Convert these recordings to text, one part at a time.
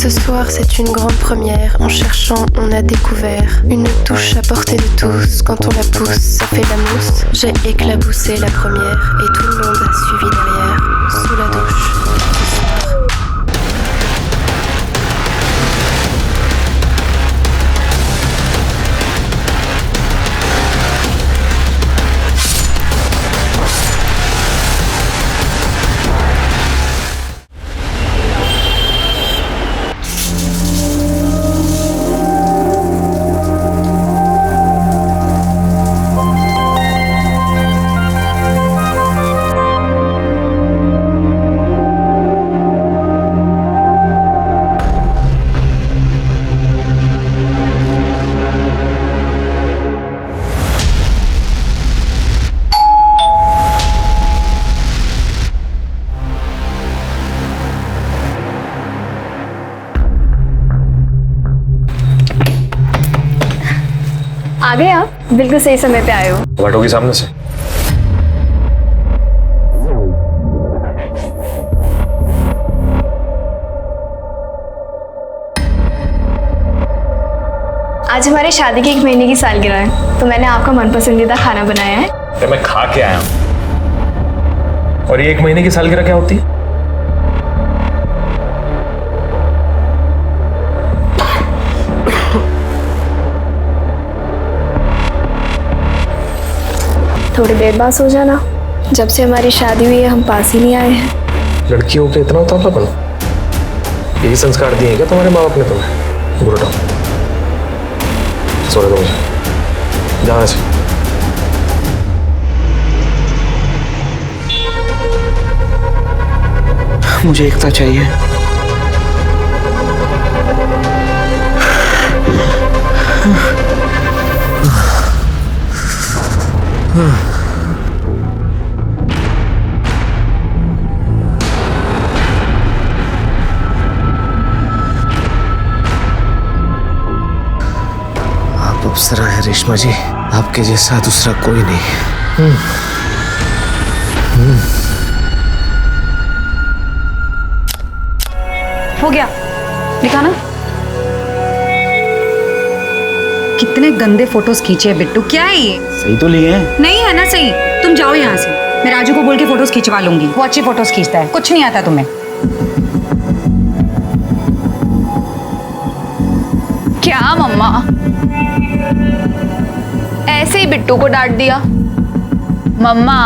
Ce soir c'est une grande première. En cherchant on a découvert une touche à portée de tous. Quand on la pousse ça fait la mousse. J'ai éclaboussé la première et tout le monde a suivi derrière. Sous la douche ce soir. आ गए आप? बिल्कुल सही समय पे आए हो। वाटो के सामने से। आज हमारी शादी की 1 महीने की सालगिरह है, तो मैंने आपका मनपसंदीदा खाना बनाया है। तो मैं खा के आया हूँ। और ये 1 महीने की सालगिरह क्या होती है? थोड़ी देर बाद सो जाना। जब से हमारी शादी हुई है हम पास ही नहीं आए हैं। लड़कियों के इतना उतावलापन? यही संस्कार दिए क्या तुम्हारे माँ बाप ने तुम्हें? गुरुटा सो रहे मुझे जाना चाहिए। मुझे एकता चाहिए। आप अप्सरा है रेशमा जी, आपके जैसा दूसरा कोई नहीं। हो गया, दिखा ना। कितने गंदे फोटोज खींचे हैं बिट्टू, क्या है ये? सही तो लिए हैं। नहीं है ना सही। तुम जाओ यहाँ से, मैं राजू को बोल के फोटोज खिंचवा लूंगी। वो अच्छी फोटोज खींचता है, कुछ नहीं आता तुम्हें। क्या मम्मा, ऐसे ही बिट्टू को डांट दिया? मम्मा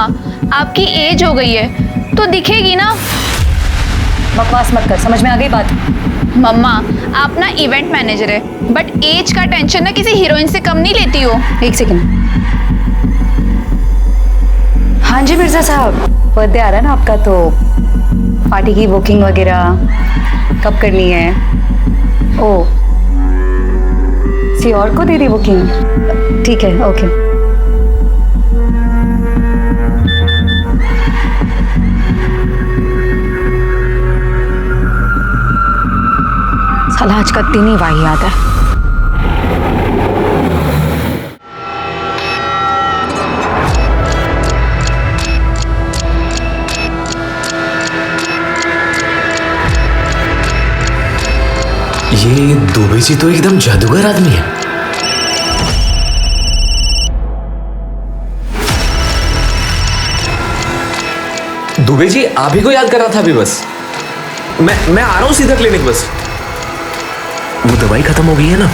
आपकी एज हो गई है तो दिखेगी ना। बकवास मत कर, समझ में आ गई बात? मम्मा आप ना इवेंट मैनेजर है, बट एज का टेंशन ना किसी हीरोइन से कम नहीं लेती हो। 1 सेकेंड। हाँ जी मिर्जा साहब, बर्थडे आ रहा है ना आपका, तो पार्टी की बुकिंग वगैरह कब करनी है? ओ किसी और को दे दी बुकिंग? ठीक है, ओके। साला आज का दिन ही वाहियात है। ये दुबे जी तो एकदम जादूगर आदमी है। दुबे जी आप ही को याद कर रहा था अभी। बस मैं आ रहा हूं सीधा क्लिनिक। बस वो दवाई खत्म हो गई है ना।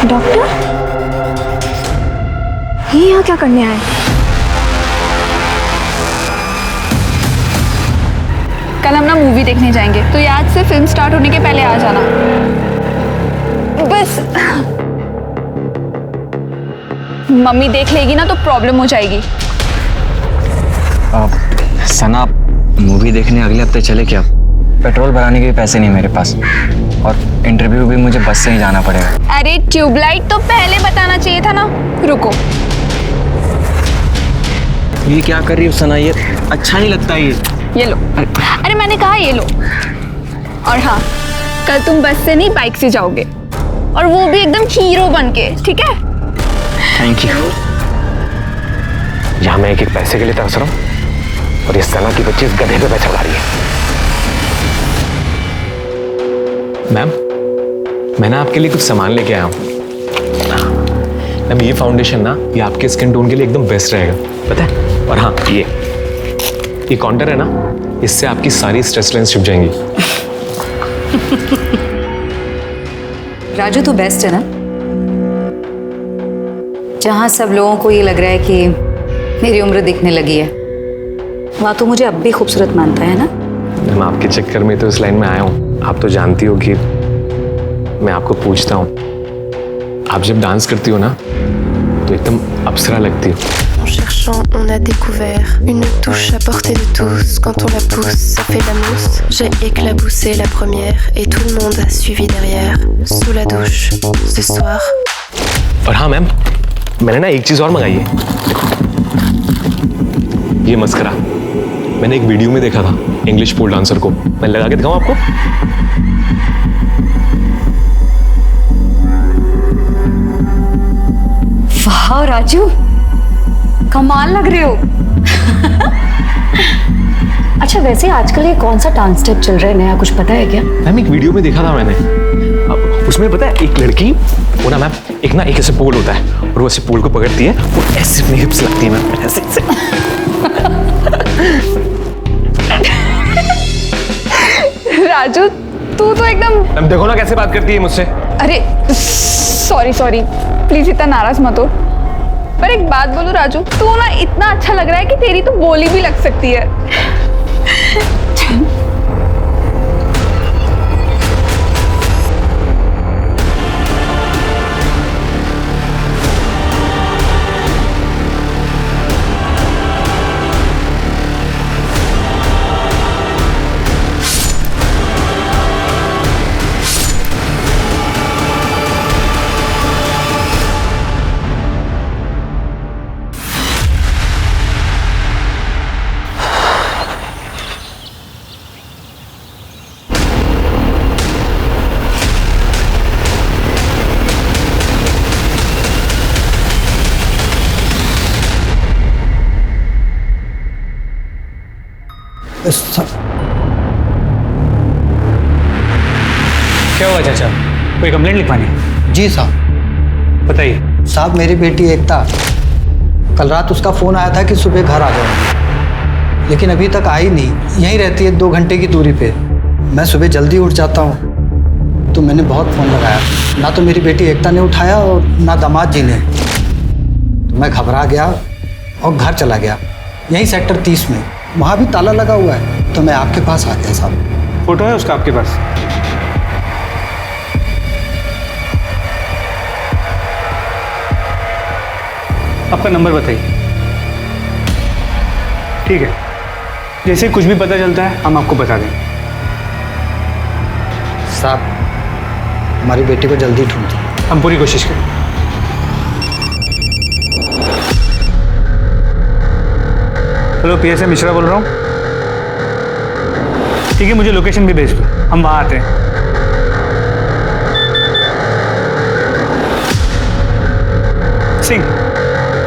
डॉक्टर, ये यहाँ क्या करने आए? कल हम ना मूवी देखने जाएंगे, तो याद से फिल्म स्टार्ट होने के पहले आ जाना। बस मम्मी देख लेगी ना तो प्रॉब्लम हो जाएगी। सना, मूवी देखने अगले हफ्ते चले क्या? पेट्रोल भराने के भी पैसे नहीं मेरे पास, और इंटरव्यू भी मुझे बस से ही जाना पड़ेगा। अरे ट्यूबलाइट तो पहले बताना चाहिए था ना। रुको, ये क्या कर रही हो सना? ये अच्छा नहीं लगता ये लो। अरे मैंने कहा ये लो। और हाँ, कल तुम बस से नहीं बाइक से जाओगे, और वो भी एकदम हीरो बन के, ठीक है? Thank you. यहाँ मैं एक एक पैसे के लिए तरस रहा हूँ और ये सना की बच्ची इस गधे पे पैसा उड़ा रही है। मैम, मैंने आपके लिए कुछ सामान लेके आया हूँ। मैम, ये फाउंडेशन ना, ये आपके स्किन टोन के लिए एकदम बेस्ट रहेगा, पता है? और हाँ, ये काउंटर है ना, इससे आपकी सारी स्ट्रेस लाइंस छुप जाएंगी। राजू तो बेस्ट है ना, जहां सब लोगों को ये लग रहा है कि मेरी उम्र दिखने लगी है, वहां तो मुझे अब भी खूबसूरत मानता है ना। मैम, आपके चक्कर में तो इस लाइन में आया हूँ। आप तो जानती हो कि मैं आपको पूछता हूँ, आप जब डांस करती हो ना तो एकदम अप्सरा लगती हो। En cherchant, on a découvert une touche à portée de tous. Quand on la pousse, ça fait la mousse. J'ai éclaboussé la première et tout le monde a suivi derrière. Sous la douche, ce soir. और हाँ ma'am, मैंने ना एक चीज और मंगाई है। ये मस्करा मैंने एक वीडियो में देखा था, इंग्लिश पोल डांसर को। मैं लगा के दिखाऊं आपको? वाह राजू, कमाल लग रहे हो। अच्छा, वैसे आजकल ये कौन सा डांस स्टेप चल रहा है नया, कुछ पता है क्या? मैम, एक वीडियो में देखा था मैंने। अब उसमें पता है, एक लड़की वो ना मैम, एक ऐसे पोल होता है और वो ऐसे पोल को पकड़ती है, वो ऐसे अपनी हिप्स लगती है मैम, ऐसे ऐसे। राजू, तू तो एकदम। मैम देखो ना कैसे बात करती है मुझसे। अरे सॉरी, प्लीज इतना नाराज मत हो। पर एक बात बोलूं राजू, तू ना इतना अच्छा लग रहा है कि तेरी तो बोली भी लग सकती है। क्या हुआ चाचा, कोई कंप्लेंट लिखवानी है? जी साहब। बताइए। साहब, मेरी बेटी एकता, कल रात उसका फ़ोन आया था कि सुबह घर आ जाऊंगी, लेकिन अभी तक आई नहीं। यहीं रहती है 2 घंटे की दूरी पे। मैं सुबह जल्दी उठ जाता हूँ तो मैंने बहुत फ़ोन लगाया, ना तो मेरी बेटी एकता ने उठाया और ना दामाद जी ने। तो मैं घबरा गया और घर चला गया, यहीं सेक्टर 30 में। वहाँ भी ताला लगा हुआ है, तो मैं आपके पास आ गया साहब। फोटो है उसका आपके पास? आपका नंबर बताइए। ठीक है, जैसे कुछ भी पता चलता है हम आपको बता देंगे। साहब, हमारी बेटी को जल्दी ढूंढिए। हम पूरी कोशिश करें। हेलो, पीएसए मिश्रा बोल रहा हूँ। ठीक है, मुझे लोकेशन भी भेज दो, हम वहाँ आते हैं। सिंह,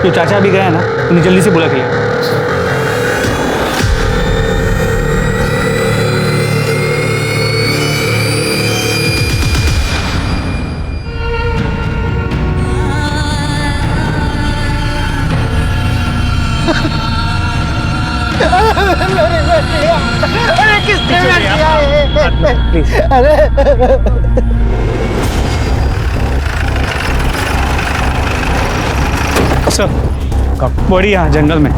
तो चाचा अभी गया है ना, उन्हें जल्दी से बुला के ले। अरे किसने किया है? अरे सर, बॉडी यहाँ जंगल में।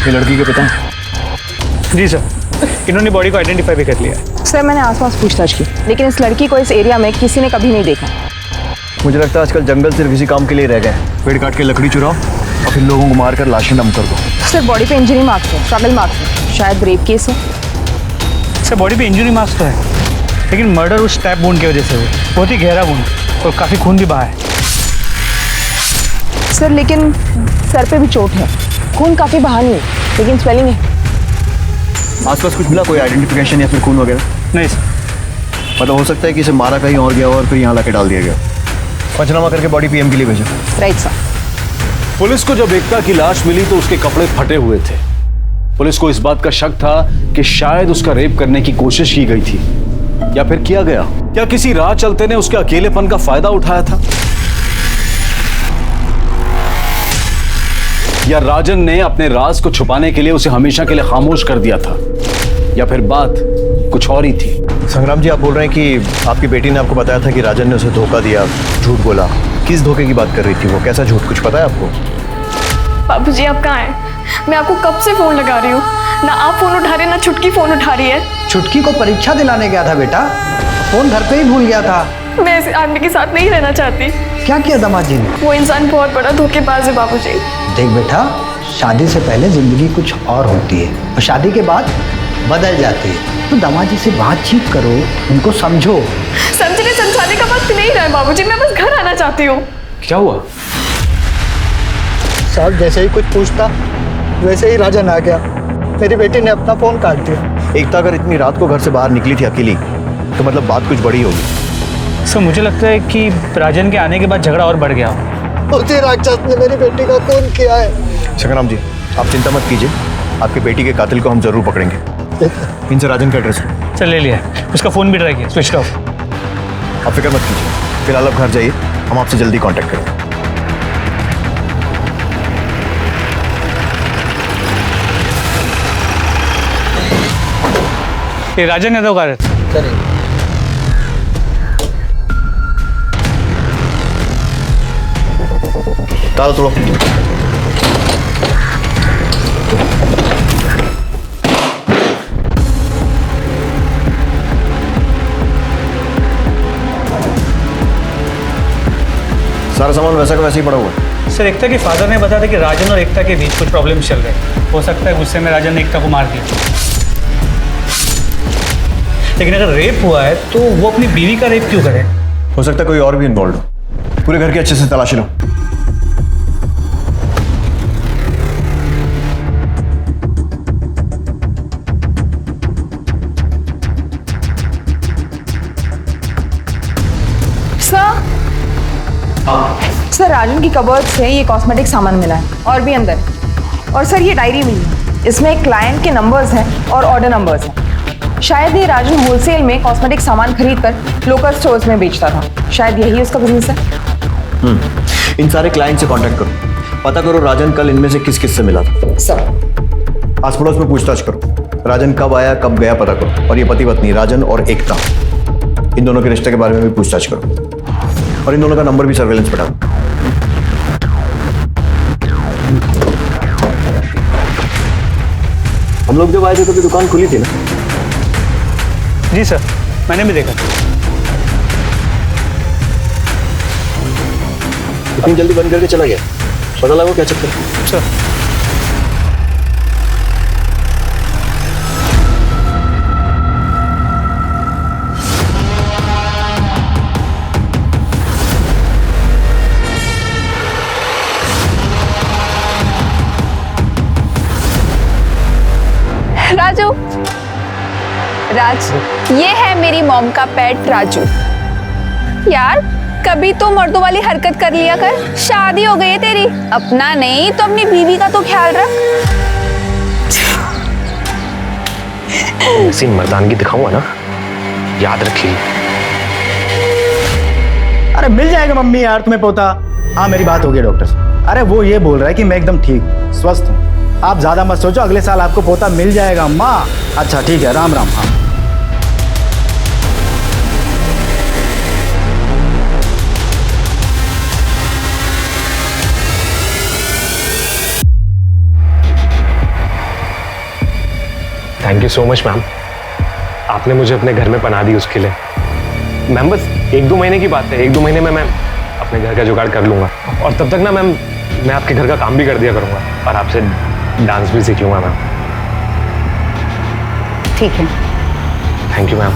ये लड़की के पिता हैं? जी सर, इन्होंने बॉडी को आइडेंटिफाई भी कर लिया है। सर, मैंने आसपास पूछताछ की, लेकिन इस लड़की को इस एरिया में किसी ने कभी नहीं देखा। मुझे लगता है आजकल जंगल सिर्फ इसी काम के लिए रह गए। पेड़ काट के लकड़ी चुराओ और फिर लोगों को मारकर लाशें डंप कर दो। सर, बॉडी पे इंजरी मार्क्स है, स्ट्रगल मार्क्स है, शायद रेप केस है। सर, बॉडी पे इंजरी मार्क्स तो है, लेकिन मर्डर उस टैप वुंड की वजह से हुआ, बहुत ही गहरा वुंड। और काफ़ी खून भी बहा है। सर लेकिन सर पे भी चोट है, खून काफी बहा नहीं है लेकिन स्वेलिंग है। आसपास कुछ मिला, कोई आइडेंटिफिकेशन या फिर खून वगैरह? नहीं सर। मतलब हो सकता है कि इसे मारा कहीं और गया और फिर यहाँ लाके डाल दिया गया। पंचनामा करके बॉडी पीएम के लिए भेजो। Right sir. पुलिस को जब एकता की लाश मिली तो उसके कपड़े फटे हुए थे। पुलिस को इस बात का शक था कि शायद उसका रेप करने की कोशिश की गई थी या फिर किया गया। क्या किसी राह चलते ने उसके अकेलेपन का फायदा उठाया था, या राजन ने अपने राज को छुपाने के लिए उसे हमेशा के लिए खामोश कर दिया था, या फिर बात कुछ और ही थी? संग्राम जी, आप बोल रहे हैं कि आपकी बेटी ने आपको बताया था कि राजन ने उसे धोखा दिया, झूठ बोला। किस धोखे की बात कर रही थी वो? कैसा झूठ, कुछ पता है आपको? बाबूजी आप कहाँ हैं? मैं आपको कब से फोन लगा रही हूँ, ना आप फोन उठा रहे ना छुटकी फोन उठा रही है। छुटकी को परीक्षा दिलाने गया था बेटा, फोन घर पे ही भूल गया था। मैं इस आदमी के साथ नहीं रहना चाहती। क्या किया दामाद जी ने? वो इंसान बहुत बड़ा धोखेबाज है बाबूजी। देख बेटा, शादी से पहले जिंदगी कुछ और होती है और शादी के बाद बदल जाती है। तो दामाद जी से बातचीत करो, उनको समझो। समझने समझाने का वक्त नहीं रहा है बाबूजी, मैं बस घर आना चाहती हूँ। क्या हुआ? साहब जैसे ही कुछ पूछता वैसे ही राजन आ गया। मेरी बेटी ने अपना फोन काट दिया। एकता अगर इतनी रात को घर से बाहर निकली थी अकेली तो मतलब बात कुछ बड़ी होगी। सर मुझे लगता है कि राजन के आने के बाद झगड़ा और बढ़ गया। उसी राक्षस ने मेरी बेटी का खून किया है। संग्राम जी, आप चिंता मत कीजिए, आपकी बेटी के कातिल को हम जरूर पकड़ेंगे। इनसे राजन का एड्रेस लो। चल ले लिया, उसका फोन भी ट्राई किया, स्विच ऑफ। आप फिक्र मत कीजिए, फिलहाल आप घर जाइए, हम आपसे जल्दी कांटेक्ट करेंगे। ये राजन यादव का है। ताला तोड़ो। सारा सामान वैसा का वैसे ही पड़ा हुआ है। सर एकता के फादर ने बताया था कि राजन और एकता के बीच कुछ प्रॉब्लम चल रहे हैं। हो सकता है गुस्से में राजन ने एकता को मार दिया। लेकिन अगर रेप हुआ है तो वो अपनी बीवी का रेप क्यों करे? हो सकता है कोई और भी इन्वॉल्व हो। पूरे घर की अच्छे से तलाशी लो। सर राजन की कबर्ड से ये कॉस्मेटिक सामान मिला है और भी अंदर। और सर ये डायरी मिली है, इसमें क्लाइंट के नंबर्स हैं और ऑर्डर नंबर्स हैं। शायद ये राजन होलसेल में कॉस्मेटिक सामान खरीद कर लोकल स्टोर्स में बेचता था। शायद यही उसका बिजनेस है। इन सारे क्लाइंट से कांटेक्ट करो, पता करो राजन कल इनमें से किस किस से मिला था। सर आस पड़ोस में पूछताछ करो, राजन कब आया कब गया पता करो। और ये पति पत्नी राजन और एकता, इन दोनों के रिश्ते के बारे में भी पूछताछ करो और इन दोनों का नंबर भी सर्वेलेंस पे डालो। हम लोग जब आए थे तो दुकान खुली थी ना? जी सर, मैंने भी देखा। इतनी जल्दी बंद करके चला गया, पता लगा क्या चक्कर है? सर राजू, राज, ये है मेरी मॉम का पेट राजू। यार कभी तो मर्दों वाली हरकत कर लिया कर, शादी हो गई है तेरी, अपना नहीं तो अपनी बीवी का तो ख्याल रख। ऐसी मर्दानगी दिखाऊंगा ना, याद रखिए। अरे मिल जाएगा मम्मी यार तुम्हें पोता। हाँ मेरी बात हो गई डॉक्टर से। अरे वो ये बोल रहा है कि मैं एकदम ठीक स्वस्थ हूँ, आप ज्यादा मत सोचो, अगले साल आपको पोता मिल जाएगा अम्मा। अच्छा ठीक है, राम राम। हाँ thank you so much ma'am, आपने मुझे अपने घर में पनाह दी उसके लिए। मैम बस 1-2 महीने की बात है, 1-2 महीने में मैं अपने घर का जुगाड़ कर लूँगा और तब तक ना मैम मैं आपके घर का काम भी कर दिया करूँगा और आपसे डांस भी सीख लूँगा मैम। ठीक है। Thank you ma'am.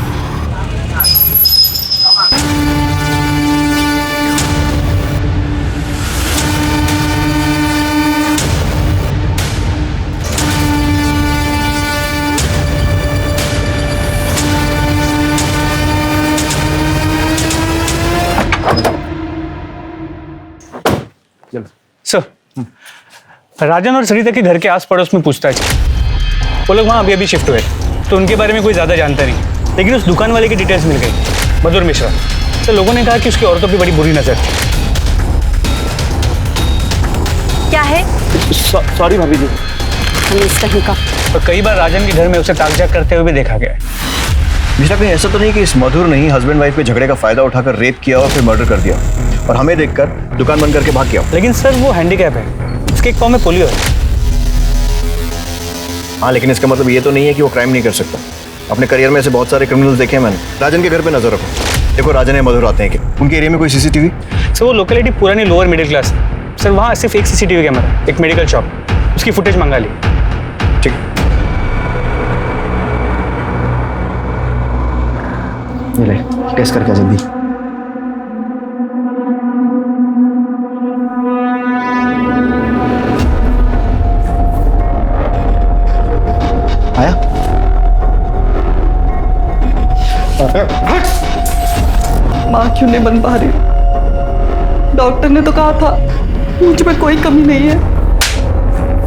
राजन और सरिता के घर के आस पड़ोस में पूछताछ की। वो लोग वहाँ अभी अभी शिफ्ट हुए, तो उनके बारे में कोई ज़्यादा जानता नहीं, लेकिन उस दुकान वाले की डिटेल्स मिल गई, मधुर मिश्रा। तो लोगों ने कहा कि उसकी औरतों पर बड़ी बुरी नजर थी। क्या है? सॉरी भाभी जी। कहीं का। और कई बार राजन के घर में उसे ताकझाक करते हुए भी देखा गया है। मिश्रा, कहीं ऐसा तो नहीं कि इस मधुर ने ही हस्बैंड वाइफ के झगड़े का फायदा उठाकर रेप किया और फिर मर्डर कर दिया और हमें देखकर दुकान बंद करके भाग गया? लेकिन सर वो हैंडीकैप है, उसके एक पाँव में पोलियो है। हाँ, लेकिन इसका मतलब ये तो नहीं है कि वो क्राइम नहीं कर सकता। अपने करियर में ऐसे बहुत सारे क्रिमिनल्स देखे हैं मैंने। राजन के घर पे नजर रखो। देखो राजन या मधुर आते हैं कि उनके एरिया में कोई सीसीटीवी? सर वो लोकेलिटी पुरानी लोअर मिडिल क्लास है सर, वहाँ सिर्फ एक सीसीटीवी कैमरा, एक मेडिकल शॉप, उसकी फुटेज मंगा ली। ठीक। ये ले, टेस्ट करके जल्दी। आया? माँ क्यों नहीं बन पा रही? डॉक्टर ने तो कहा था मुझ में कोई कमी नहीं है।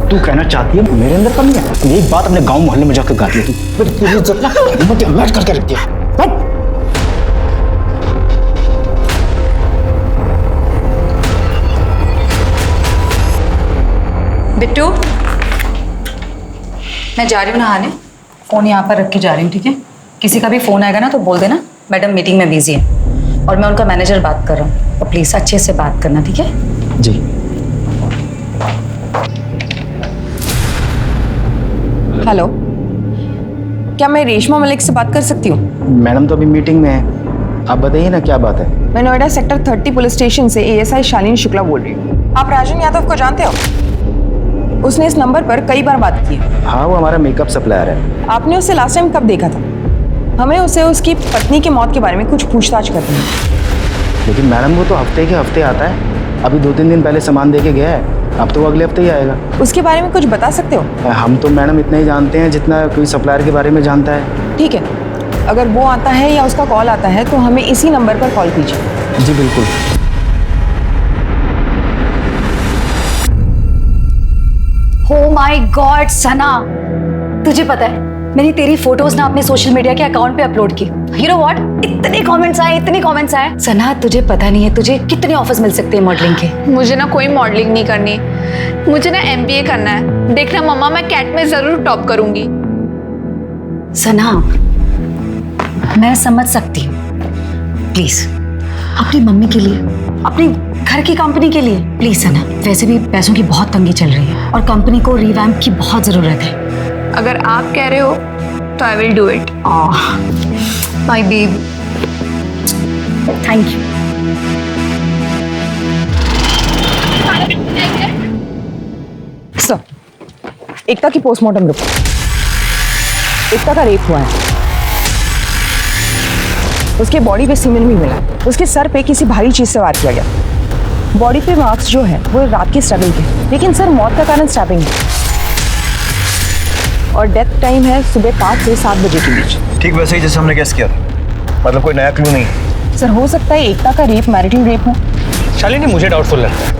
तू कहना चाहती है मेरे अंदर कमी है? तो एक बात अपने गांव मोहल्ले में जाकर गा दिया तू। फिर पूरी इज्जत ना मैच करके रख दिया। बिट्टू, मैं जा रही हूँ नहाने। फोन यहाँ पर रख के जा रही हूँ, ठीक है? किसी का भी फोन आएगा ना तो बोल देना मैडम मीटिंग में बिजी है और मैं उनका मैनेजर बात कर रहा हूँ, तो प्लीज अच्छे से बात करना, ठीक है? जी। हेलो, क्या मैं रेशमा मलिक से बात कर सकती हूँ? मैडम तो अभी मीटिंग में है, आप बताइए ना क्या बात है। मैं नोएडा सेक्टर 30 पुलिस स्टेशन से एएसआई शालिनी शुक्ला बोल रही हूँ। आप राजन यादव को जानते हो? उसने इस नंबर पर कई बार बात की है। हाँ, वो हमारा मेकअप सप्लायर है। आपने उसे लास्ट टाइम कब देखा था? हमें उसे उसकी पत्नी की मौत के बारे में कुछ पूछताछ करनी है। लेकिन मैडम वो तो हफ्ते के हफ्ते आता है, अभी 2-3 दिन पहले सामान दे के गया है, अब तो वो अगले हफ्ते ही आएगा। उसके बारे में कुछ बता सकते हो? हम तो मैडम इतना ही जानते हैं जितना कोई सप्लायर के बारे में जानता है। ठीक है, अगर वो आता है या उसका कॉल आता है तो हमें इसी नंबर पर कॉल कीजिए। जी बिल्कुल। Oh my God, सना, तुझे पता है मैंने तेरी फोटोज ना अपने सोशल मीडिया के अकाउंट पे अपलोड की। You know what? इतने कमेंट्स आए। सना, तुझे पता नहीं है तुझे कितने ऑफर्स मिल सकते हैं मॉडलिंग के। मुझे ना कोई मॉडलिंग नहीं करनी, मुझे ना MBA करना है। देखना मम्मा, मैं कैट में जरूर टॉप करूंगी। सना, मैं समझ सकती हूँ, प्लीज अपनी मम्मी के लिए, अपनी घर की कंपनी के लिए प्लीज सना। वैसे भी पैसों की बहुत तंगी चल रही है और कंपनी को रिवैम्प की बहुत जरूरत है। अगर आप कह रहे हो तो I will do it. My baby, thank you. Sir, Ekta की पोस्टमार्टम रिपोर्ट। एकता का रेप हुआ है। उसके बॉडी पे सीमेंट भी मिला। उसके सर पे किसी भारी चीज से वार किया गया। बॉडी पे मार्क्स जो है वो रात की स्ट्रगल के, लेकिन सर मौत का कारण स्टैबिंग है और डेथ टाइम है सुबह 5 से 7 बजे के बीच। ठीक वैसे ही जैसे हमने गेस किया था, मतलब कोई नया क्लू नहीं। सर हो सकता है एकता का रेप मैरिटल रेप हो। शालिनी, मुझे डाउटफुल लगता है।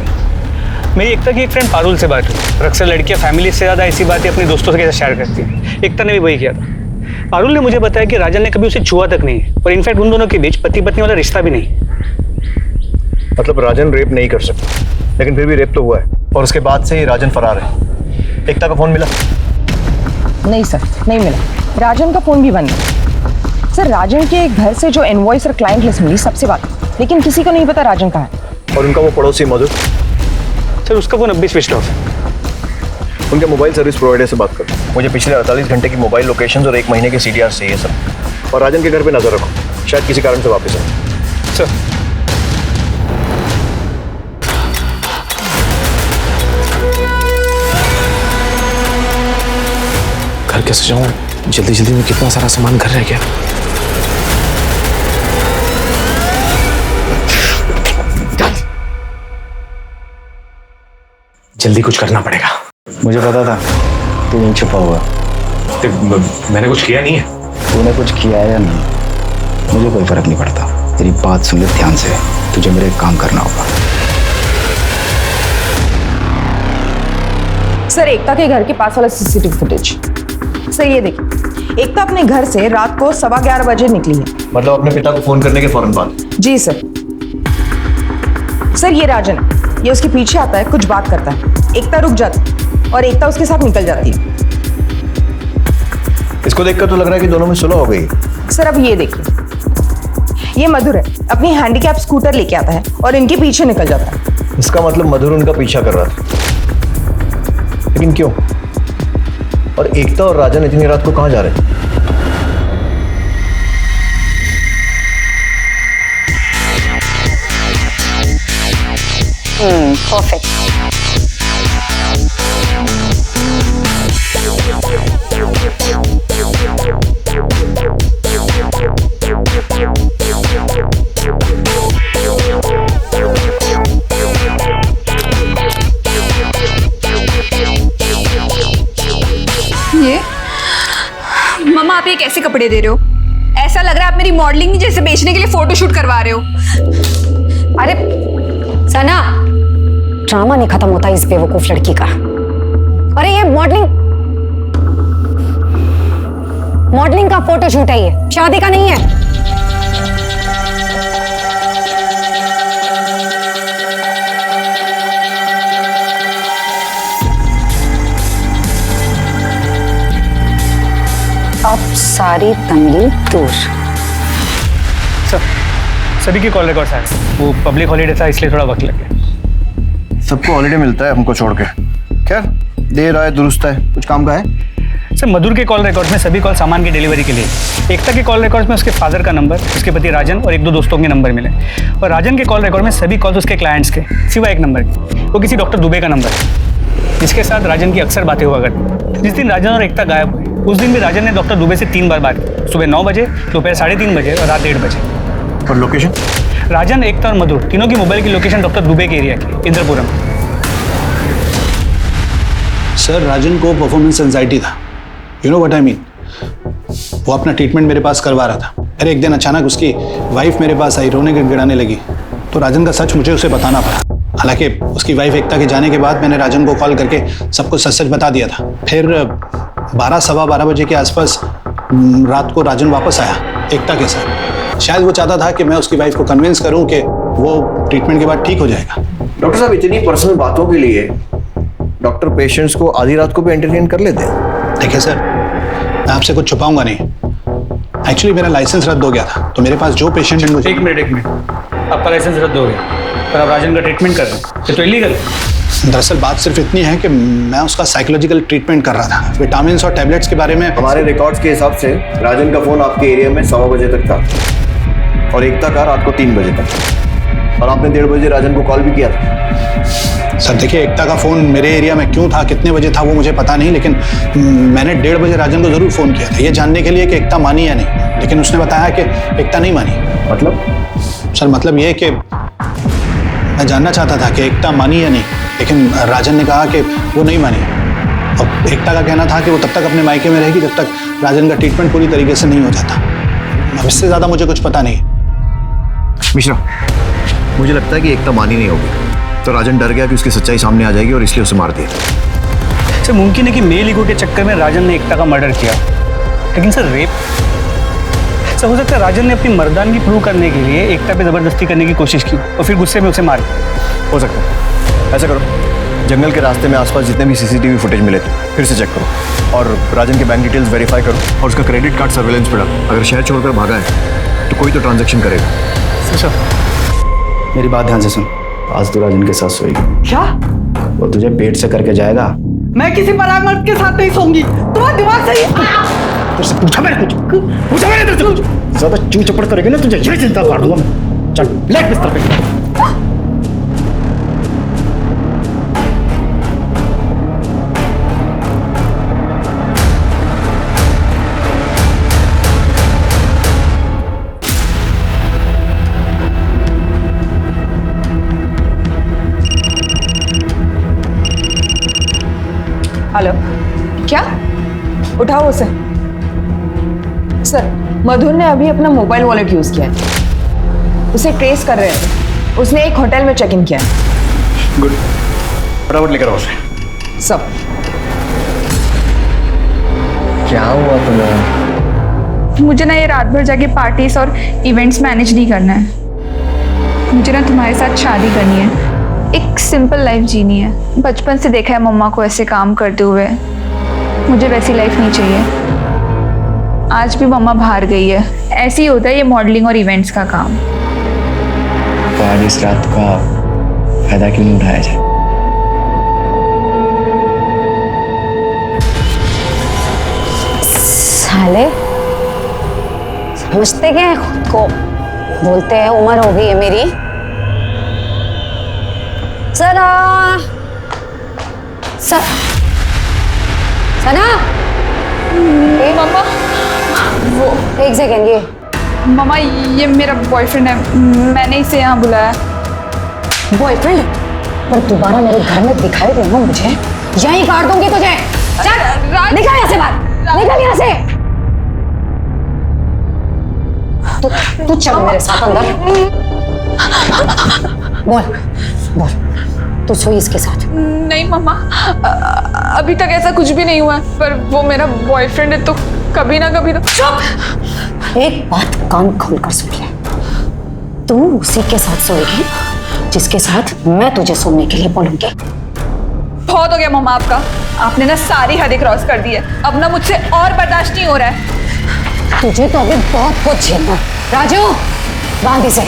मेरी एकता की एक फ्रेंड पारुल से बात हुई। अक्सर लड़कियां फैमिली से ज़्यादा ऐसी बातें अपने दोस्तों के साथ शेयर करती हैं। एकता ने भी वही किया था। पारुल ने मुझे बताया कि राजन ने कभी उसे छुआ तक नहीं, और इनफैक्ट उन दोनों के बीच पति पत्नी वाला रिश्ता भी नहीं। मतलब राजन रेप नहीं कर सकता, लेकिन फिर भी रेप तो हुआ है और उसके बाद से ही राजन फरार है। एकता का फोन मिला? नहीं सर, नहीं मिला। राजन का फोन भी बंद है। सर राजन के घर से जो इनवॉइस और क्लाइंट लिस्ट मिली सबसे बात, लेकिन किसी को नहीं पता राजन कहाँ है। और उनका वो पड़ोसी मधुर? सर उसका फोन अभी स्विच ऑफ है। उनके मोबाइल सर्विस प्रोवाइडर से बात करो। मुझे पिछले 48 घंटे की मोबाइल लोकेशंस और 1 महीने के CDR चाहिए सर। और राजन के घर पे नजर रखो, शायद किसी कारण से वापस आए। सर घर कैसे जाऊं? जल्दी जल्दी में कितना सारा सामान घर रह गया। जल्दी कुछ करना पड़ेगा। मुझे पता था तू यहीं छुपा हुआ। मैंने कुछ किया नहीं है। तूने कुछ किया है या नहीं मुझे कोई फर्क नहीं पड़ता। तेरी बात सुन ले ध्यान से, तुझे मेरे एक काम करना होगा। सर एकता के घर के पास वाला सीसीटीवी फुटेज। सर ये देखिए, एकता अपने घर से रात को 11:15 बजे निकली है। मतलब अपने पिता को फोन करने के फौरन बाद? जी सर। सर ये राजन, ये उसके पीछे आता है, कुछ बात करता है, एकता रुक जाती और एकता उसके साथ निकल जाती है। इसको देखकर तो लग रहा है कि दोनों में सुलह हो गई। सर अब ये देखिए, ये मधुर है, अपनी हैंडीकैप स्कूटर लेके आता है और इनके पीछे निकल जाता है। इसका मतलब मधुर उनका पीछा कर रहा था, लेकिन क्यों? और एकता और राजन इतनी रात को कहां जा रहे हैं? परफेक्ट। ये मम्मा, आप ये कैसे कपड़े दे रहे हो? ऐसा लग रहा है आप मेरी मॉडलिंग जैसे बेचने के लिए फोटोशूट करवा रहे हो। अरे सना, ड्रामा नहीं खत्म होता इस बेवकूफ लड़की का। अरे ये मॉडलिंग का फोटोशूट है, ये शादी का नहीं है। अब सारी तंगी दूर। सर, सभी के कॉल रिकॉर्ड्स आए, वो पब्लिक हॉलीडे था इसलिए थोड़ा वक्त लग गया। सबको हॉलीडे मिलता है, हमको छोड़ के। खैर, देर आए दुरुस्त है। कुछ काम का है? सर, मधुर के कॉल रिकॉर्ड्स में सभी कॉल सामान की डिलीवरी के लिए। एकता के कॉल रिकॉर्ड्स में उसके फादर का नंबर, उसके पति राजन और 1-2 दोस्तों के नंबर मिले। और राजन के कॉल रिकॉर्ड में सभी कॉल्स उसके क्लाइंट्स के, सिवा एक नंबर के, वो किसी डॉक्टर दुबे का नंबर है, जिसके साथ राजन की अक्सर बातें हुआ करती। जिस दिन राजन और एकता गायब हुए, उस दिन भी राजन ने डॉक्टर दुबे से 3 बार बात की, सुबह 9 बजे, दोपहर 3:30 बजे और रात 1:30 बजे। और लोकेशन? राजन, एकता और मधुर तीनों की मोबाइल की लोकेशन डॉक्टर दुबे के एरिया की, इंद्रपुरम। सर, राजन को परफॉर्मेंस एंजाइटी था। You know what I mean. वो अपना ट्रीटमेंट मेरे पास करवा रहा था। फिर एक दिन अचानक उसकी वाइफ मेरे पास आई, रोने गिड़गिड़ाने लगी। तो राजन का सच मुझे उसे बताना पड़ा। हालांकि उसकी वाइफ एकता के जाने के बाद मैंने राजन को कॉल करके सबको सच सच बता दिया था। फिर 12-12:15 बजे के आसपास रात को राजन वापस आया एकता के साथ। शायद वो चाहता था कि मैं उसकी वाइफ को कन्विंस करूं कि वो ट्रीटमेंट के बाद ठीक हो जाएगा। डॉक्टर साहब, इतनी पर्सनल बातों के लिए डॉक्टर पेशेंट्स को आधी रात को भी एंटरटेन कर लेते हैं। देखिए सर, मैं आपसे कुछ छुपाऊंगा नहीं। एक्चुअली मेरा लाइसेंस रद्द हो गया था, तो मेरे पास जो पेशेंट है मुझे। एक मिनट, आपका लाइसेंस रद्द हो गया पर आप राजन का ट्रीटमेंट कर रहे हैं, तो इलीगल है। दरअसल बात सिर्फ इतनी है कि मैं उसका साइकोलॉजिकल ट्रीटमेंट कर रहा था। विटामिन और टैबलेट्स के बारे में हमारे रिकॉर्ड्स के हिसाब से राजन का फोन आपके एरिया में 1:15 बजे तक था और एकता का रात को 3 बजे तक, और आपने 1:30 बजे राजन को कॉल भी किया था। सर देखिए, एकता का फ़ोन मेरे एरिया में क्यों था, कितने बजे था, वो मुझे पता नहीं, लेकिन मैंने 1:30 बजे राजन को ज़रूर फ़ोन किया था, ये जानने के लिए कि एकता मानी या नहीं। लेकिन उसने बताया कि एकता नहीं मानी। मतलब? सर मतलब ये कि मैं जानना चाहता था कि एकता मानी या नहीं, लेकिन राजन ने कहा कि वो नहीं मानी। अब एकता का कहना था कि वो तब तक अपने मायके में रहेगी जब तक राजन का ट्रीटमेंट पूरी तरीके से नहीं हो जाता। अब इससे ज़्यादा मुझे कुछ पता नहीं। मिश्रा, मुझे लगता है कि एकता मानी नहीं होगी, तो राजन डर गया कि उसकी सच्चाई सामने आ जाएगी और इसलिए उसे मार दिया। सर, मुमकिन है कि मेल ईगो के चक्कर में राजन ने एकता का मर्डर किया, लेकिन सर रेप? सर हो सकता है राजन ने अपनी मर्दानगी प्रूव करने के लिए एकता पे जबरदस्ती करने की कोशिश की और फिर गुस्से में उसे मार दिया। हो सकता है। ऐसा करो, जंगल के रास्ते में आसपास जितने भी सीसीटीवी फुटेज मिले थे फिर से चेक करो और राजन के बैंक डिटेल्स वेरीफाई करो और उसका क्रेडिट कार्ड सर्वेलेंस पे डालो। अगर शहर छोड़कर भागा है तो कोई तो ट्रांजैक्शन करेगा। सर मेरी बात ध्यान से सुन, आज तो राजन के साथ सोएगी। क्या? वो तुझे पेट से करके जाएगा। मैं किसी पराग मर्द के साथ नहीं सोऊंगी। तुम्हारा दिमाग सही है? तुझसे पूछा मैंने तेरे से कुछ। ज्यादा चू चपड़ करेगी ना तुझे ये चिंता कर दूंगा मैं। चल लेट बिस्तर पे। हेलो, क्या? उठाओ उसे। सर, मधुर ने अभी अपना मोबाइल वॉलेट यूज किया है, उसे ट्रेस कर रहे थे। उसने एक होटल में चेक इन किया है। गुड, फटाफट लेकर आओ उसे। सब क्या हुआ तुम्हें? मुझे ना ये रात भर जाके पार्टीज और इवेंट्स मैनेज नहीं करना है। मुझे ना तुम्हारे साथ शादी करनी है, एक सिंपल लाइफ जीनी है। बचपन से देखा है मम्मा को ऐसे काम करते हुए, मुझे वैसी लाइफ नहीं चाहिए। आज भी मम्मा बाहर गई है, ऐसे ही होता है ये मॉडलिंग और इवेंट्स का काम। तो आज इस रात का फायदा क्यों नहीं उठाया जाए? साले समझते क्या है खुद को? बोलते हैं उम्र हो गई है मेरी। सना सना मम्मा वो एक सेकेंड, ये मम्मा ये मेरा बॉयफ्रेंड है, मैंने इसे यहाँ बुलाया। बॉयफ्रेंड? पर दोबारा मेरे घर में दिखाई देना मुझे, यहीं काट दूंगी तुझे। चल निकल यहाँ से बाहर, निकल यहाँ से। तू चल मेरे साथ अंदर। बोल बोल, तू सोई इसके साथ? नहीं मम्मा, अभी तक ऐसा कुछ भी नहीं हुआ, पर वो मेरा बॉयफ्रेंड है तो कभी ना कभी तो। चुप! एक बात कान खोलकर सुन ले, तू उसी के साथ सोएगी जिसके साथ मैं तुझे सोने के लिए बोलूंगी। बहुत हो गया मम्मा आपका, आपने ना सारी हदें क्रॉस कर दी है। अब ना मुझसे और बर्दाश्त नहीं हो रहा है। तुझे तो अभी बहुत कुछ झेलना। राजू बांध इसे।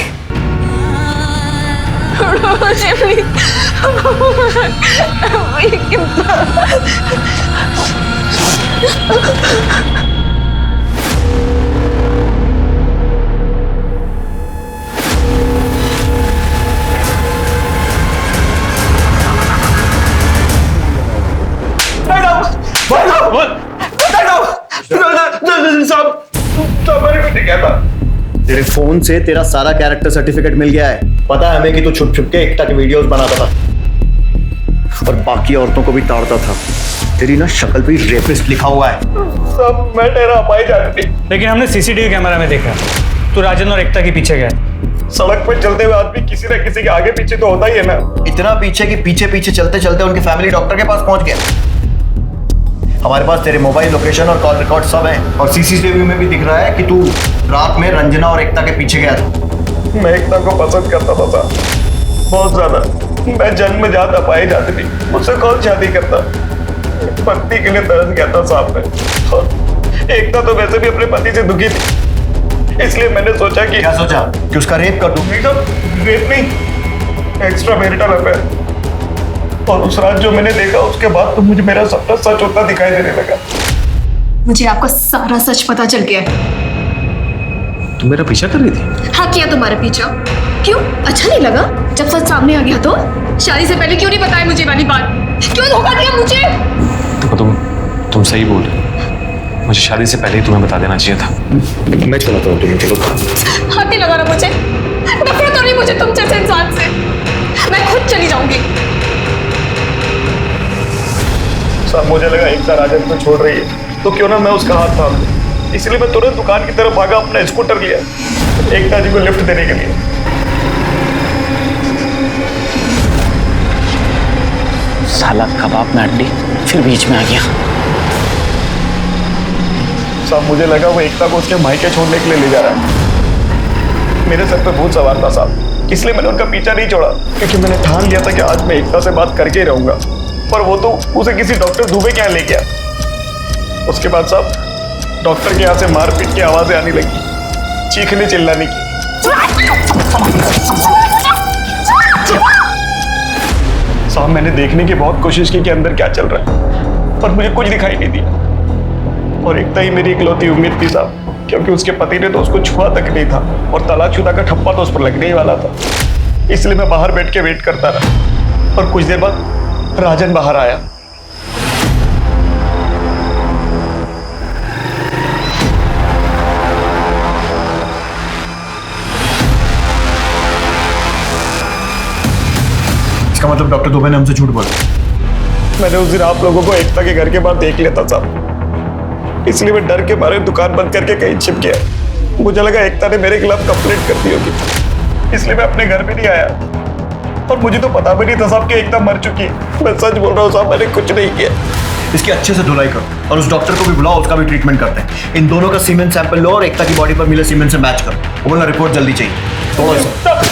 तेरे फोन से तेरा सारा कैरेक्टर सर्टिफिकेट मिल गया है। पता है हमें कि तू छुप छुप के एकता के वीडियोस बनाता था और बाकी औरतों को भी ताड़ता था। तेरी ना शक्ल पे रेपिस्ट लिखा हुआ है। सब मैं तेरा पाई जाती थी, लेकिन हमने सीसीटीवी कैमरा में देखा तू राजन और एकता के पीछे गया। सड़क पर चलते हुए आदमी किसी न किसी के आगे पीछे तो होता ही है ना। इतना पीछे कि पीछे पीछे चलते चलते उनके फैमिली डॉक्टर के पास पहुंच गए। हमारे पास तेरे मोबाइल लोकेशन और कॉल रिकॉर्ड सब है, और सीसीटीवी में भी दिख रहा है कि तू रात में रंजना और एकता के पीछे गया था। मैं एकता को पसंद करता था साहब, बहुत ज्यादा। मैं जन्म जाता पाई जाती थी, मुझसे कौन शादी करता। पत्नी के लिए तरस गया था साहब मैं। और एकता तो वैसे भी अपने पति से दुखी थी, इसलिए मैंने सोचा कि क्या सोचा कि उसका रेप कर दूं। रेप नहीं, एक्स्ट्रा मैरिटल अफेयर। और उस रात जो मैंने देखा उसके बाद तो मुझे मेरा सपना सच होता दिखाई देने लगा। मुझे आपका सारा सच पता चल गया है। तुम मेरा पीछा कर रही थी? हाँ किया तुम्हारा पीछा। क्यों, अच्छा नहीं लगा जब सच सामने आ गया तो? शादी से पहले क्यों नहीं बताया मुझे वाली बात? क्यों धोखा दिया मुझे? देखो तुम सही बोल रहे हो, मुझे शादी से पहले ही तुम्हें बता देना चाहिए था। मैं चलाता हूँ, तुम्हें चलो। हाथ नहीं लगाना मुझे, नफरत हो रही मुझे तुम जैसे इंसान से। मैं खुद चली जाऊंगी। साहब मुझे लगा एकता राजन को छोड़ रही है तो क्यों ना मैं उसका हाथ थाम दूं, इसलिए मैं तुरंत दुकान की तरफ भागा, अपना स्कूटर लिया एकता जी को लिफ्ट देने के लिए। साला कबाब में हड्डी फिर बीच में आ गया। साहब मुझे लगा वो एकता को उसके मायके छोड़ने के लिए ले जा रहा है। मेरे सर पे भूत सवार था साहब, इसलिए मैंने उनका पीछा नहीं छोड़ा, क्योंकि मैंने ठान लिया था कि आज मैं एकता से बात करके ही रहूंगा। पर वो तो उसे किसी डॉक्टर दुबे के यहाँ ले गया। उसके बाद साहब डॉक्टर के यहाँ से मारपीट की आवाजें आने लगी, चीखने चिल्लाने की। साहब मैंने देखने की बहुत कोशिश की कि अंदर क्या चल रहा है, पर मुझे कुछ दिखाई नहीं दिया। और एकता ही मेरी इकलौती उम्मीद थी साहब, क्योंकि उसके पति ने तो उसको छुआ तक नहीं था और तलाकशुदा का ठप्पा तो उस पर लगने ही वाला था। इसलिए मैं बाहर बैठ के वेट करता रहा, और कुछ देर बाद राजन बाहर आया। इसका मतलब डॉक्टर दुबे ने हमसे झूठ बोला। मैंने उस दिन आप लोगों को एकता के घर के बाहर देख लिया था साहब, इसलिए मैं डर के मारे दुकान बंद करके कहीं छिप गया। मुझे लगा एकता ने मेरे खिलाफ कंप्लेंट कर दी होगी, इसलिए मैं अपने घर भी नहीं आया। और मुझे तो पता भी नहीं था साहब कि एकता मर चुकी है। मैं सच बोल रहा हूँ साहब, मैंने कुछ नहीं किया। इसकी अच्छे से धुलाई करो। और उस डॉक्टर को भी बुलाओ, उसका भी ट्रीटमेंट करते हैं। इन दोनों का सीमेन सैंपल लो और एकता की बॉडी पर मिले सीमेन से मैच करो, बोला रिपोर्ट जल्दी चाहिए। थोड़ा सा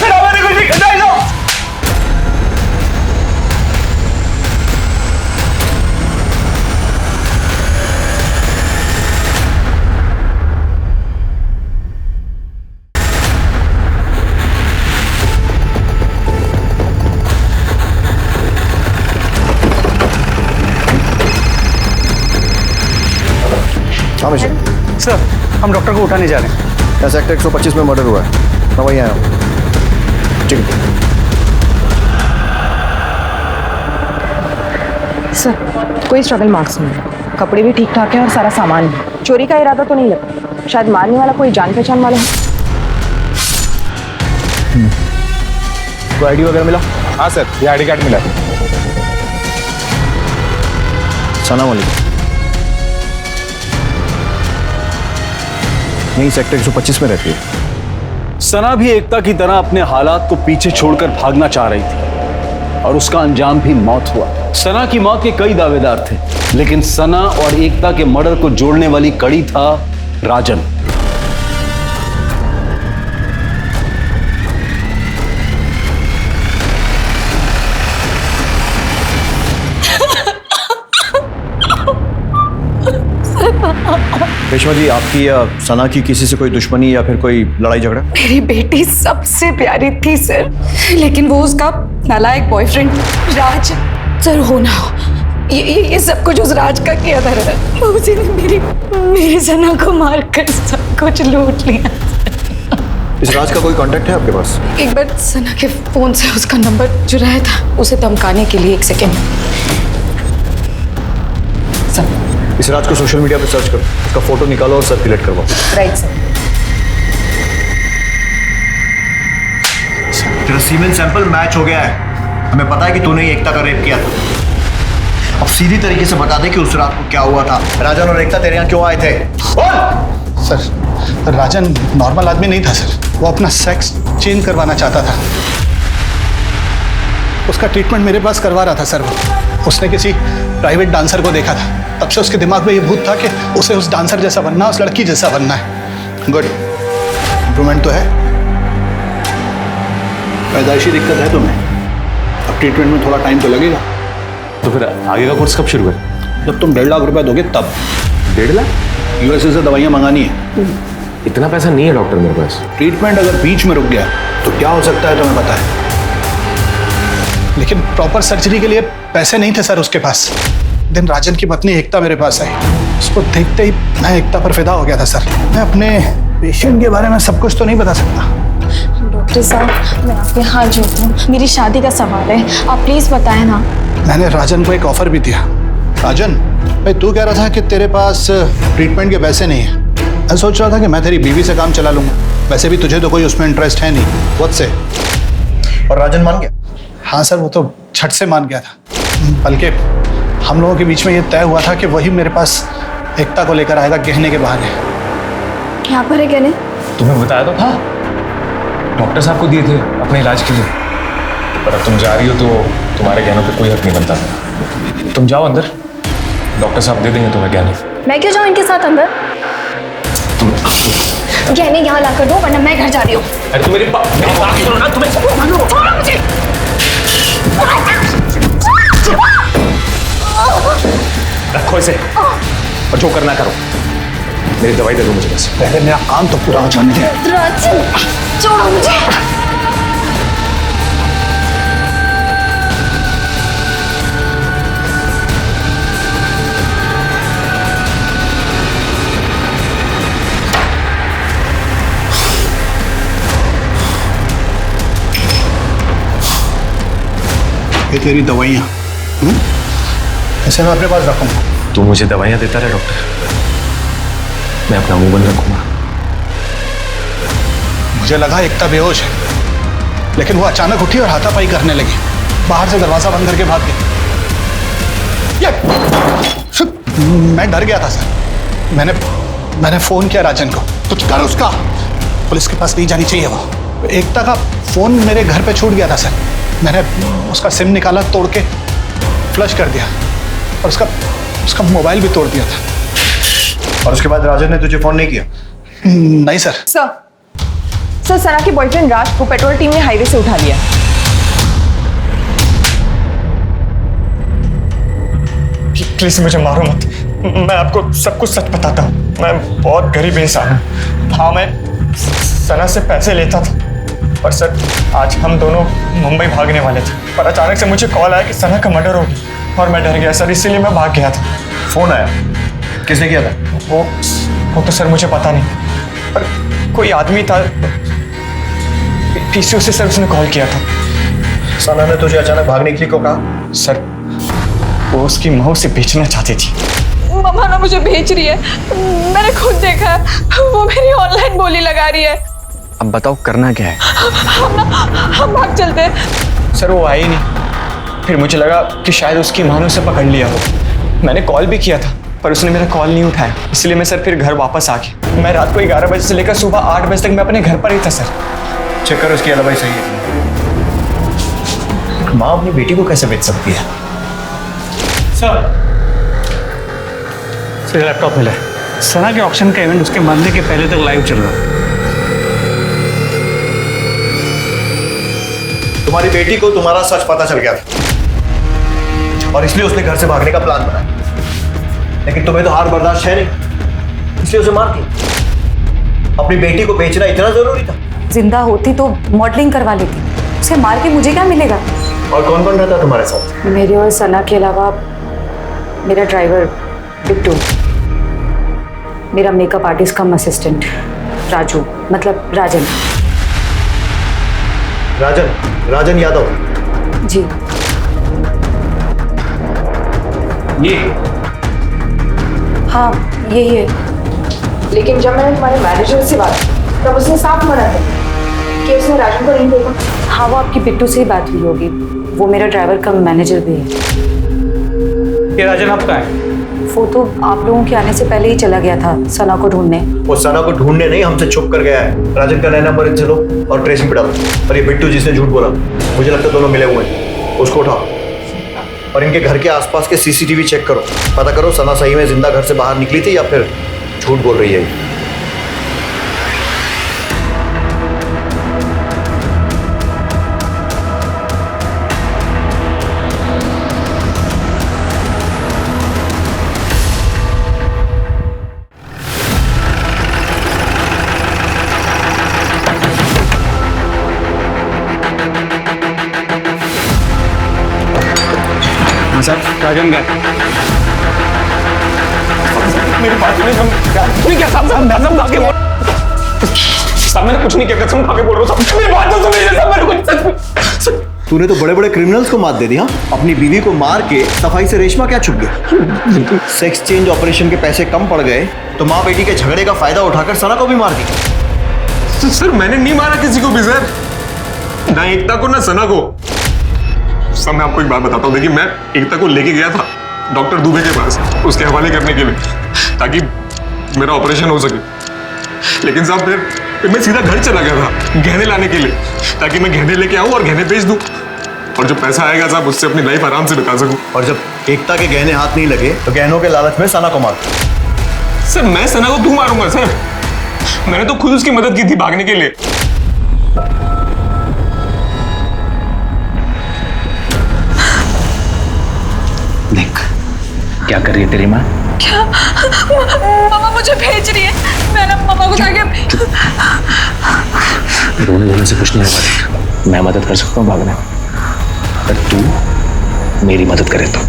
सर, हम डॉक्टर को उठाने जा रहे हैं। सेक्टर 125 में मर्डर हुआ है, मैं वहीं आया हूँ। ठीक है सर, कोई स्ट्रगल मार्क्स नहीं है, कपड़े भी ठीक ठाक है और सारा सामान भी। चोरी का इरादा तो नहीं लगता, शायद मारने वाला कोई जान पहचान वाला है। कोई आईडी वगैरह मिला? हाँ सर, ये आईडी कार्ड मिला। सना वालेकुम। यही सेक्टर 125 में रहती है। सना भी एकता की तरह अपने हालात को पीछे छोड़कर भागना चाह रही थी और उसका अंजाम भी मौत हुआ। सना की मौत के कई दावेदार थे, लेकिन सना और एकता के मर्डर को जोड़ने वाली कड़ी था राजन। रेशमा जी, आपकी या सना की किसी से कोई दुश्मनी या फिर कोई लड़ाई झगड़ा? मेरी बेटी सबसे प्यारी थी सर, लेकिन वो उसका नालायक बॉयफ्रेंड राज सर हो ना हो, ये सब कुछ उस राज का किया था। उसी ने मेरी सना को मारकर सब कुछ लूट लिया। इस राज का कोई कांटेक्ट है आपके पास? एक बार सना के फोन से उसका नंबर चुराया था, उसे धमकाने के लिए। 1 सेकेंड सर। इस राज को सोशल मीडिया पे सर्च करो, उसका फोटो निकालो और सर्कुलेट करवाओ। Right sir. तेरा सीमेन सैंपल मैच हो गया है, हमें पता है कि तूने एकता का रेप किया था। अब सीधी तरीके से बता दे कि उस रात को क्या हुआ था। राजन और एकता तेरे यहाँ क्यों आए थे? बोल। सर, राजन नॉर्मल आदमी नहीं था सर, वो अपना सेक्स चेंज करवाना चाहता था। उसका ट्रीटमेंट मेरे पास करवा रहा था सर। उसने किसी प्राइवेट डांसर को देखा था, तब से उसके दिमाग में ये भूत था कि उसे उस डांसर जैसा बनना, उस लड़की जैसा बनना है। गुड, इम्प्रूवमेंट तो है। पैदाइशी दिक्कत है तुम्हें, अब ट्रीटमेंट में थोड़ा टाइम तो लगेगा। तो फिर आगे का कोर्स कब शुरू करें? जब तुम 1.5 लाख रुपए दोगे तब। 1.5 लाख? यूएसए से दवाइयाँ मंगानी है। इतना पैसा नहीं है डॉक्टर मेरे पास। ट्रीटमेंट अगर बीच में रुक गया तो क्या हो सकता है तुम्हें पता है, लेकिन प्रॉपर सर्जरी के लिए पैसे नहीं थे सर उसके पास। दिन राजन की पत्नी एकता मेरे पास आई, उसको देखते ही मैं एकता पर फिदा हो गया था सर। मैं अपने पेशेंट के बारे में सब कुछ तो नहीं बता सकता। डॉक्टर साहब, मैं आपके हाथ जोड़ती हूँ, मेरी शादी का सवाल है, आप प्लीज बताएं ना। मैंने राजन को एक ऑफर भी दिया। राजन भाई, तू कह रहा था कि तेरे पास ट्रीटमेंट के पैसे नहीं है। मैं सोच रहा था कि मैं तेरी बीवी से काम चला लूंगा, वैसे भी तुझे तो कोई उसमें इंटरेस्ट है नहीं। व्हाट से? और राजन मान गया? हाँ सर, वो तो झट से मान गया था। बल्कि हम लोगों के बीच में ये तय हुआ था कि वही मेरे पास एकता को लेकर आएगा कहने के बहाने। यहाँ पर है कहने? तुम्हें बताया तो था, डॉक्टर साहब को दिए थे अपने इलाज के लिए। पर अब तुम जा रही हो तो तुम्हारे गहनों पे कोई हक नहीं बनता। तुम जाओ अंदर, डॉक्टर साहब दे देंगे तुम्हें गहने। मैं क्यों जाऊँ इनके साथ अंदर? गहने यहाँ ला कर दो, वरना मैं घर जा रही हूँ। अरे तुम मेरी बात सुनो ना, तुम्हें छोड़ो मुझे। रखो इसे और जो करना करो। मेरी दवाई दे दो मुझे बस। पहले मेरा काम तो पूरा हो जाने दे। छोड़ो मुझे। ये तेरी दवाइयाँ, ऐसे मैं अपने पास रखूंगा। तू मुझे दवाइयाँ देता रहे डॉक्टर, मैं अपना मुंह बंद रखूंगा। मुझे लगा एकता बेहोश है, लेकिन वो अचानक उठी और हाथापाई करने लगी। बाहर से दरवाजा बंद करके भाग गई। मैं डर गया था सर। मैंने फोन किया राजन को, कुछ कर उसका, पुलिस के पास नहीं जानी चाहिए वो। एकता का फोन मेरे घर पे छूट गया था सर। मैंने उसका सिम निकाला, तोड़ के फ्लश कर दिया और उसका उसका मोबाइल भी तोड़ दिया था। और उसके बाद राजन ने तुझे फोन नहीं किया? नहीं सर। सर सना के बॉयफ्रेंड राज को पेट्रोल टीम ने हाईवे से उठा लिया। प्लीज मुझे मारो मत, मैं आपको सब कुछ सच बताता हूँ। मैं बहुत गरीब इंसान हूँ। हाँ, मैं सना से पैसे लेता था, पर सर आज हम दोनों मुंबई भागने वाले थे, पर अचानक से मुझे कॉल आया कि सना का मर्डर हो गया और मैं डर गया सर, इसीलिए मैं भाग गया था। फोन आया? किसने किया था? वो तो सर मुझे पता नहीं, पर कोई आदमी था पीसीओ से सर, उसने कॉल किया था। सना ने तुझे अचानक भागने के लिए क्यों कहा? सर वो उसकी माँ उसे बेचना चाहती थी। मम्मा ना मुझे भेज रही है, मैंने खुद देखा है, वो मेरी ऑनलाइन बोली लगा रही है। अब बताओ करना क्या है? हम भाग चलते हैं। सर वो आई नहीं, फिर मुझे लगा कि शायद उसकी माँ ने उसे पकड़ लिया हो। मैंने कॉल भी किया था पर उसने मेरा कॉल नहीं उठाया, इसलिए मैं सर फिर घर वापस आ गया। मैं रात को 11 बजे से लेकर सुबह 8 बजे तक मैं अपने घर पर ही था सर। चेक करो उसकी अलवाई सही है। माँ अपनी बेटी को कैसे बेच सकती है? सर लैपटॉप मिला है। सना के ऑक्शन का इवेंट उसके मरने के पहले तक लाइव चल रहा है। तुम्हारी बेटी को तुम्हारा सच पता चल गया था और इसलिए उसने घर से भागने का प्लान बनाया, लेकिन तुम्हें तो हार बर्दाश्त है नहीं, इसलिए उसे मार दिया। अपनी बेटी को बेचना इतना जरूरी था? जिंदा होती तो मॉडलिंग करवा लेती, उसे मार के मुझे क्या मिलेगा? और कौन कौन रहता तुम्हारे साथ? मेरे और सना के अलावा मेरा ड्राइवर बिट्टू, मेरा मेकअप आर्टिस्ट कम असिस्टेंट राजू, मतलब राजन। राजन यादव? जी। ये हाँ यही है। लेकिन जब मैंने तुम्हारे मैनेजर से बात की तब उसने साफ मना कर कि उसने राजन को नहीं देखा। हाँ वो आपकी बिट्टू से ही बात हुई होगी, वो मेरा ड्राइवर कम मैनेजर भी है। ये राजन आपका है? वो तो आप लोगों के आने से पहले ही चला गया था सना को ढूंढने। वो सना को ढूंढने नहीं, हमसे छुप कर गया है। राजन का नया नंबर इनसे लो और ट्रेसिंग पे डालो। और ये बिट्टू जिसने झूठ बोला, मुझे लगता है दोनों मिले हुए हैं, उसको उठाओ और इनके घर के आसपास के सीसीटीवी चेक करो, पता करो सना सही में जिंदा घर से बाहर निकली थी या फिर झूठ बोल रही है। सर राजन गए। मेरी बात सुनिए, तूने क्या साहब मैंने कुछ नहीं किया, कसम खा के बोल रहा हूँ। मेरी बात तो सुनिए साहब, मैंने कुछ। तूने तो बड़े बड़े क्रिमिनल्स को मार दे दी। हाँ, अपनी बीवी को मार के सफाई से रेशमा क्या छुप गया? सेक्स चेंज ऑपरेशन के पैसे कम पड़ गए तो माँ बेटी के झगड़े का फायदा उठाकर सना को भी मार दी। सर मैंने नहीं मारा किसी को भी सर, ना एकता को ना सना को। सर मैं आपको एक बात बताता हूँ, देखिए मैं एकता को लेके गया था डॉक्टर दुबे के पास उसके हवाले करने के लिए, ताकि मेरा ऑपरेशन हो सके। लेकिन साहब फिर मैं सीधा घर चला गया था गहने लाने के लिए, ताकि मैं गहने लेके आऊँ और गहने बेच दूँ, और जो पैसा आएगा साहब उससे अपनी लाइफ आराम से बिता सकूँ। और जब एकता के गहने हाथ नहीं लगे तो गहनों के लालच में सना को मार। सर मैं सना को क्यों मारूंगा सर, मैंने तो खुद उसकी मदद की थी भागने के लिए। देख क्या कर रही है तेरी माँ? क्या? मामा मुझे भेज रही है, मैंने मामा को जाके रोने से कुछ नहीं होगा। मैं मदद कर सकता हूँ भागने में, पर तू मेरी मदद करे तो।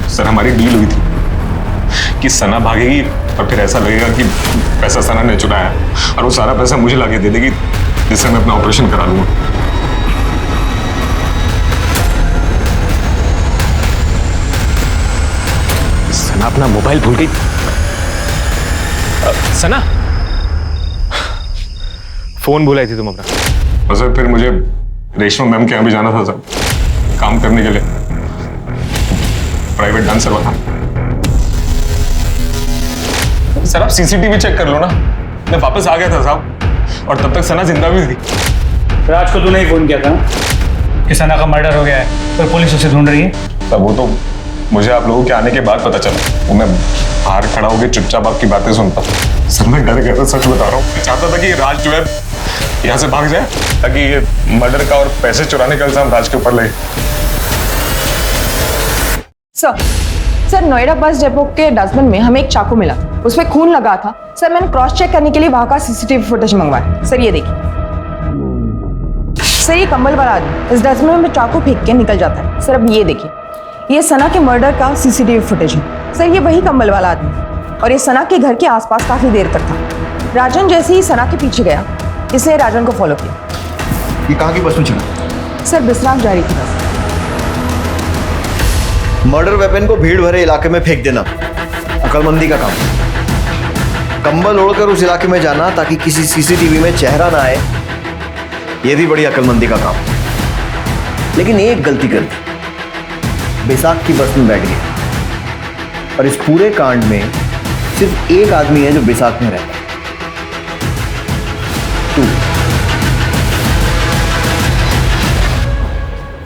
सर हमारी डील हुई थी कि सना भागेगी और फिर ऐसा लगेगा कि पैसा सना ने चुराया और वो सारा पैसा मुझे लाके दे देगी, जिससे मैं अपना ऑपरेशन करा लूंगा। सना अपना मोबाइल भूल गई। सना फोन भुलाई थी तुम अपना? और सर फिर मुझे रेशमा मैम के यहाँ भी जाना था सर, काम करने के लिए, प्राइवेट डांसर था। सर आप सीसीटीवी चेक कर लो ना, मैं वापस आ गया था साहब, और तब तक सना जिंदा भी थी। राज को तूने ही फोन किया था कि सना का मर्डर हो गया है और पुलिस उसे ढूंढ रही है। तब वो तो मुझे आप लोगों के आने के बाद पता चला। वो मैं बाहर खड़ा होकर चुपचाप आपकी बातें सुनता। सर मैं डर गया था, सच बता रहा हूँ। मैं चाहता था कि राज जो है यहाँ से भाग जाए, ताकि ये मर्डर का और पैसे चुराने का इल्जाम राज के ऊपर लगे। सर नोएडा बस डिपो के डस्टबिन में हमें एक चाकू मिला, उसमें खून लगा था। सर मैंने क्रॉस चेक करने के लिए वहां का सीसीटीवी फुटेज मंगवाया। सर ये देखिए, सर ये कंबल वाला आदमी इस डस्टबिन में चाकू फेंक के निकल जाता है। सर अब ये देखिए, ये सना के मर्डर का सीसीटीवी फुटेज है। सर ये वही कंबल वाला आदमी, और ये सना के घर के आसपास काफी देर तक था। राजन जैसे ही सना के पीछे गया, इसलिए राजन को फॉलो किया। ये कहाँ की बस में चला? सर बिस्राम जा रही थी बस। मर्डर वेपन को भीड़ भरे इलाके में फेंक देना अकलमंदी का काम। कंबल ओढ़कर उस इलाके में जाना ताकि किसी सीसीटीवी में चेहरा ना आए, यह भी बड़ी अकलमंदी का काम। लेकिन एक गलती कर दी, बैसाख की बस में बैठ गया। और इस पूरे कांड में सिर्फ एक आदमी है जो बैसाख में रहता है, तू।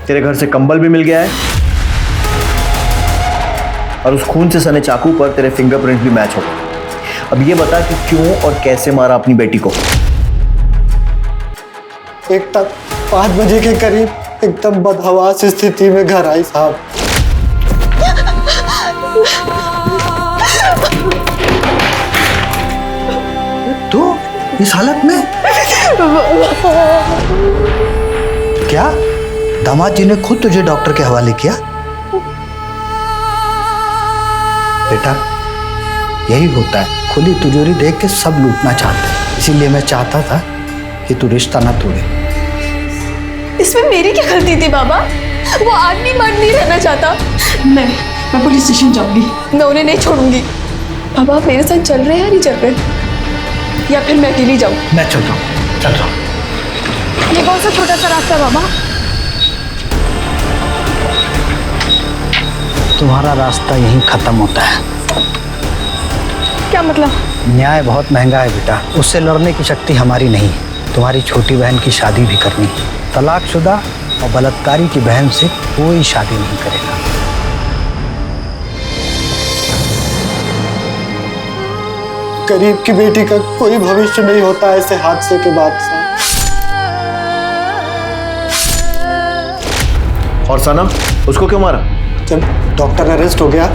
तेरे घर से कंबल भी मिल गया है, और उस खून से सने चाकू पर तेरे फिंगरप्रिंट भी मैच हो गए। अब ये बता कि क्यों और कैसे मारा अपनी बेटी को? एक तक 5 बजे के करीब एकदम बदहवास स्थिति में घर आई साहब। तो इस हालत में क्या दामाद जी ने खुद तुझे डॉक्टर के हवाले किया? बेटा यही होता है, खुली तिजोरी देख के सब लूटना चाहते हैं। इसीलिए मैं चाहता था कि तू रिश्ता ना तोड़े। इसमें मेरी क्या गलती थी बाबा? वो आदमी मर्द नहीं रहना चाहता। मैं पुलिस स्टेशन जाऊंगी, मैं उन्हें नहीं छोड़ूंगी। बाबा आप मेरे साथ चल रहे हैं या नहीं चल रहे, या फिर मैं अकेली जाऊं? मैं चल रहा हूँ, चल रहा हूँ। ये कौन सा छोटा सा रास्ता है बाबा? तुम्हारा रास्ता यहीं खत्म होता है। क्या मतलब? न्याय बहुत महंगा है बेटा, उससे लड़ने की शक्ति हमारी नहीं है। तुम्हारी छोटी बहन की शादी भी करनी है। तलाकशुदा और बलात्कारी की बहन से कोई शादी नहीं करेगा। गरीब की बेटी का कोई भविष्य नहीं होता ऐसे हादसे के बाद से। और सना, उसको क्यों मारा? जब डॉक्टर अरेस्ट हो गया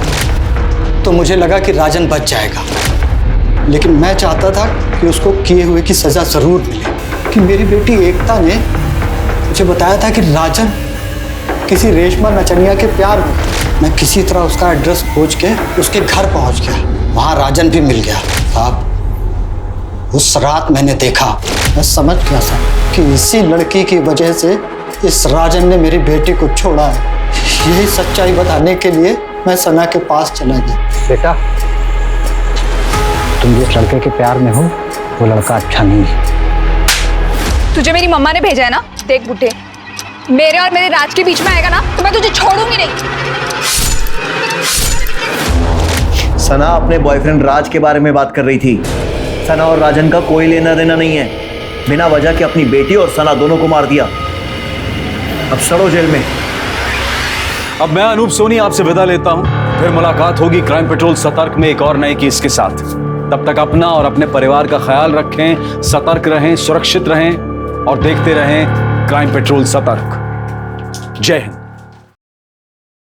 तो मुझे लगा कि राजन बच जाएगा, लेकिन मैं चाहता था कि उसको किए हुए की सजा जरूर मिले। कि मेरी बेटी एकता ने मुझे बताया था कि राजन किसी रेशमा नचनिया के प्यार में। मैं किसी तरह उसका एड्रेस खोज के उसके घर पहुंच गया, वहां राजन भी मिल गया। साहब उस रात मैंने देखा, मैं समझ गया था कि इसी लड़की की वजह से इस राजन ने मेरी बेटी को छोड़ा है। यही सच्चाई बताने के लिए मैं सना के पास चला गया। बेटा तुम जिस लड़के के प्यार में हो वो लड़का अच्छा नहीं है। तुझे मेरी मम्मा ने भेजा है ना? देख बुड्ढे, मेरे और मेरे राज के बीच में आएगा ना तो मैं तुझे छोड़ूंगी नहीं। सना अपने बॉयफ्रेंड राज के बारे में बात कर रही थी। सना और राजन का कोई लेना देना नहीं है। बिना वजह के अपनी बेटी और सना दोनों को मार दिया। अब सड़ो जेल में। अब मैं अनूप सोनी आपसे विदा लेता हूं, फिर मुलाकात होगी क्राइम पेट्रोल सतर्क में एक और नए केस के साथ। तब तक अपना और अपने परिवार का ख्याल रखें, सतर्क रहें, सुरक्षित रहें और देखते रहें क्राइम पेट्रोल सतर्क। जय हिंद।